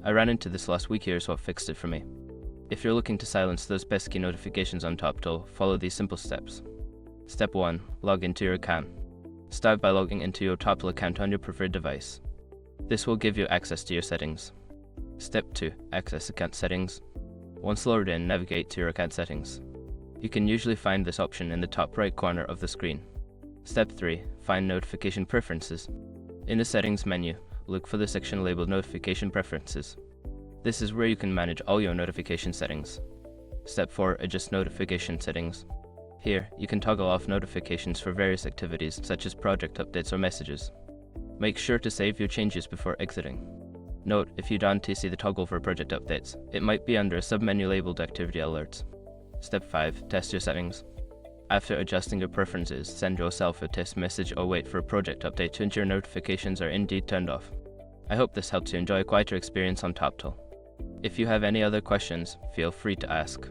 I ran into this last week here, so it fixed it for me. If you're looking to silence those pesky notifications on Toptal, follow these simple steps. Step 1. Log into your account. Start by logging into your Toptal account on your preferred device. This will give you access to your settings. Step 2. Access account settings. Once logged in, navigate to your account settings. You can usually find this option in the top right corner of the screen. Step 3. Find notification preferences. In the settings menu, look for the section labeled Notification Preferences. This is where you can manage all your notification settings. Step 4. Adjust notification settings. Here, you can toggle off notifications for various activities such as project updates or messages. Make sure to save your changes before exiting. Note, if you don't see the toggle for project updates, it might be under a submenu labeled Activity Alerts. Step 5. Test your settings. After adjusting your preferences, send yourself a test message or wait for a project update to ensure notifications are indeed turned off. I hope this helped you enjoy a quieter experience on Toptal. If you have any other questions, feel free to ask.